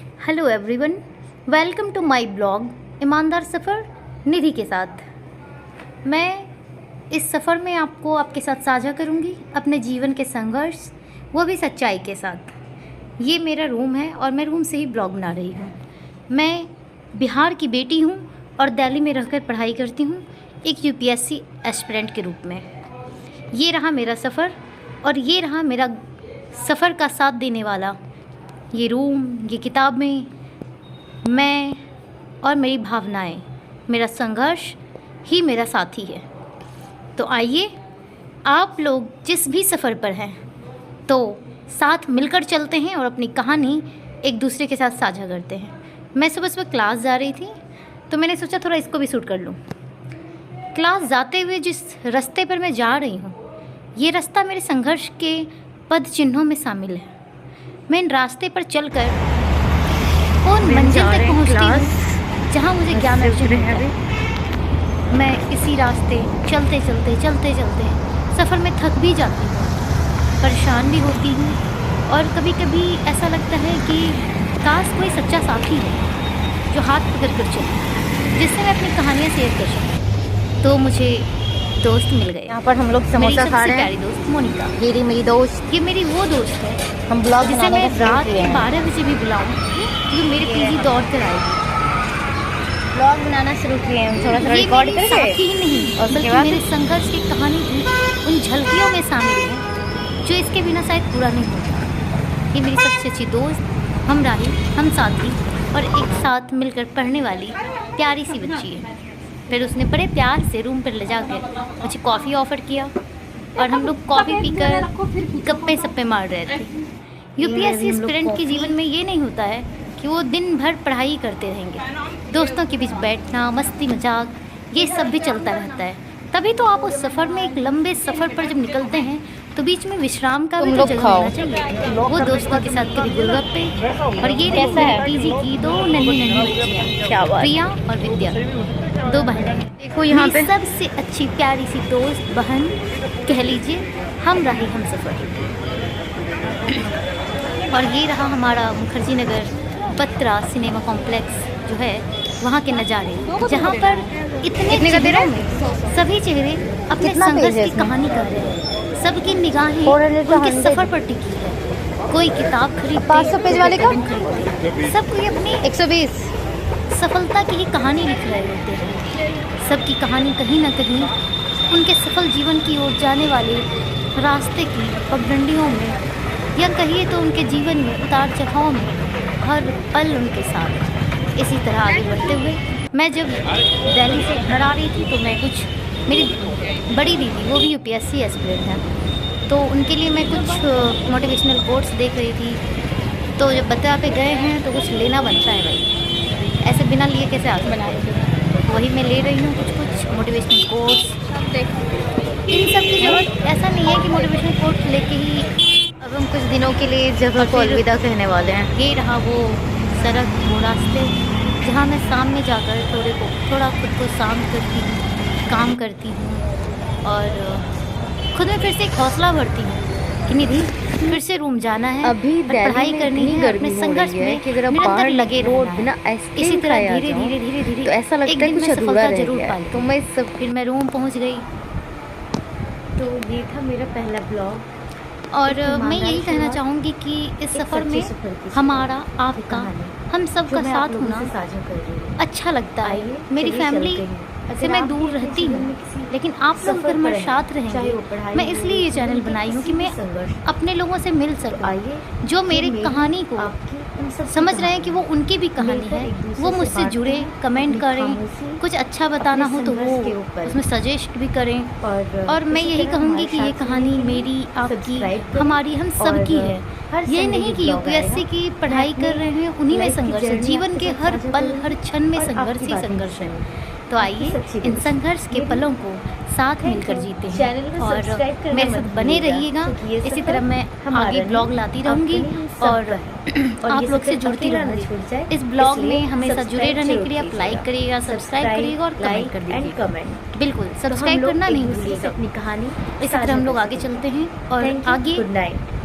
Hello everyone, welcome to my blog ईमानदार सफ़र निधि के साथ। मैं इस सफ़र में आपके साथ साझा करूंगी अपने जीवन के संघर्ष, वो भी सच्चाई के साथ। ये मेरा रूम है और मैं रूम से ही ब्लॉग बना रही हूँ। मैं बिहार की बेटी हूँ और दिल्ली में रहकर पढ़ाई करती हूँ एक यूपीएससी एस्पिरेंट के रूप में। ये रहा मेरा सफ़र और ये रहा मेरा सफ़र का साथ देने वाला ये रूम, ये किताबें, मैं और मेरी भावनाएं, मेरा संघर्ष ही मेरा साथी है। तो आइए, आप लोग जिस भी सफ़र पर हैं तो साथ मिलकर चलते हैं और अपनी कहानी एक दूसरे के साथ साझा करते हैं। मैं सुबह क्लास जा रही थी तो मैंने सोचा थोड़ा इसको भी शूट कर लूँ। क्लास जाते हुए जिस रास्ते पर मैं जा रही हूँ, ये रास्ता मेरे संघर्ष के पद चिन्हों में शामिल है। मैं इन रास्ते पर चलकर उन मंजिल तक पहुंचती हूँ जहाँ मुझे ज्ञान अर्जन होता है। मैं इसी रास्ते चलते सफ़र में थक भी जाती हूँ, परेशान भी होती हूँ और कभी कभी ऐसा लगता है कि काश कोई सच्चा साथी हो जो हाथ पकड़ कर चले, जिससे मैं अपनी कहानियाँ शेयर कर सकूँ। तो मुझे दोस्त मिल गए। यहाँ पर हम लोग समोसा खा रहे हैं। प्यारी दोस्त मोनिका, ये मेरी दोस्त, ये मेरी वो दोस्त है हम ब्लॉग जिसे मैं रात के 12 बजे भी बुलाऊं क्योंकि मेरे पीजी दौड़ कर आएगी। ब्लॉग बनाना शुरू किए हैं, थोड़ा सा रिकॉर्ड करके। साथी ही नहीं बल्कि मेरे संघर्ष की कहानी की उन झलकियों में शामिल है जो इसके बिना शायद पूरा नहीं होता। ये मेरी सबसे अच्छी दोस्त, हमराही, हम साथी और एक साथ मिलकर पढ़ने वाली प्यारी सी बच्ची है। फिर उसने बड़े प्यार से रूम पर ले जाकर मुझे कॉफ़ी ऑफ़र किया और हम लोग कॉफ़ी पीकर गप्पे सप्पे मार रहे थे। यूपीएससी एस्पिरेंट के जीवन में ये नहीं होता है कि वो दिन भर पढ़ाई करते रहेंगे। दोस्तों के बीच बैठना, मस्ती मजाक, ये सब भी चलता रहता है। तभी तो आप उस सफ़र में, एक लंबे सफ़र पर जब निकलते हैं तो बीच में विश्राम का भी तो जगह होना चाहिए। वो दोस्तों के साथ कभी गोलगप्पे। और ये कैसा है पीजी की दो नन्ही बच्चियाँ, प्रिया और विद्या, दो बहनें। देखो यहाँ पे सबसे अच्छी प्यारी सी दोस्त बहन कह लीजिए, हम रही हम सफ़र। और ये रहा हमारा मुखर्जी नगर पत्रा सिनेमा कॉम्प्लेक्स जो है, वहाँ के नज़ारे, जहाँ पर इतने चेहरों में सभी चेहरे अपने संघर्ष की कहानी कर रहे हैं। सबकी निगाहें उनके सफ़र पर टिकी है। कोई किताब खरीदते, 500 पेज वाले का सब कोई अपनी 120 सफलता की ही कहानी लिख रहे होते हैं। सबकी कहानी कहीं ना कहीं उनके सफल जीवन की ओर जाने वाले रास्ते की पगडंडियों में, या कहिए तो उनके जीवन में उतार चढ़ाव में, हर पल उनके साथ। इसी तरह आगे बढ़ते हुए मैं जब दिल्ली से घर आ रही थी तो मैं मेरी बड़ी दीदी, वो भी यूपीएससी एस्पिरेंट है, तो उनके लिए मैं कुछ मोटिवेशनल कोट्स देख रही थी। तो जब बता पे गए हैं तो कुछ लेना बनता है भाई, ऐसे बिना लिए कैसे आगे बनाए। वही मैं ले रही हूँ कुछ मोटिवेशनल कोट्स। इन सब की जरूरत ऐसा नहीं है कि मोटिवेशनल कोट्स लेके ही अब हम कुछ दिनों के लिए जगह को अलविदा कहने वाले हैं। ये रहा वो सड़क, वो रास्ते जहाँ मैं सामने जाकर थोड़ा खुद को शांत करती हूँ, काम करती हूँ और खुद में फिर से एक हौसला भरती हूँ कि निधि फिर से रूम जाना है, अभी पढ़ाई करनी है, अपने संघर्ष में कि अगर निरंतर लगे रहना बिना है। इसी तरह धीरे तो ऐसा लगता है कुछ अधूरा रह गया। तो मैं सब फिर मैं रूम पहुँच गई। तो ये था मेरा पहला ब्लॉग और मैं यही कहना चाहूँगी कि इस सफ़र में हमारा, आपका, हम सब का साथ होना अच्छा लगता है। मेरी फैमिली से मैं दूर रहती हूँ, लेकिन आप लोग अगर मेरे साथ रहेंगे, मैं इसलिए ये चैनल बनाई हूँ कि मैं अपने लोगों से मिल सकूँ जो मेरी कहानी को समझ रहे हैं कि वो उनकी भी कहानी है, वो मुझसे जुड़े, कमेंट करें, कुछ अच्छा बताना हो तो वो उसमें सजेस्ट भी करें। और मैं यही कहूँगी कि ये कहानी मेरी, आपकी, हमारी, हम सब की है। ये नहीं कि यूपीएससी की पढ़ाई कर रहे हैं उन्हीं में संघर्ष है, जीवन के हर पल हर क्षण में संघर्ष ही संघर्ष है। तो आइए इन संघर्ष के पलों को साथ मिलकर जीते हैं और मेरे साथ बने रहिएगा। इसी तरह मैं आगे ब्लॉग लाती रहूँगी और आप लोग से जुड़ती रहूँगी। इस ब्लॉग में हमेशा जुड़े रहने के लिए आप लाइक करिएगा, सब्सक्राइब करिएगा और कमेंट कर दीजिएगा। बिल्कुल सब्सक्राइब करना नहीं भूलिएगा अपनी कहानी। इसी तरह हम लोग आगे चलते हैं और आगे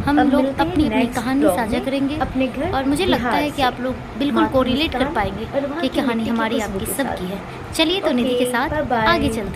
हम अब लोग मिलते हैं अपनी अपनी next कहानी vlog साझा में करेंगे अपने घर और मुझे लगता बिहार है कि से। आप लोग बिल्कुल वहाँ की कोरिलेट कर मुस्कान पाएंगे और वहाँ कि की कहानी मिट्टी की हमारी खुशबू आपकी के सबकी साथ। है। चलिए तो निधि के ओके, साथ बाय बाय। आगे चलते हैं।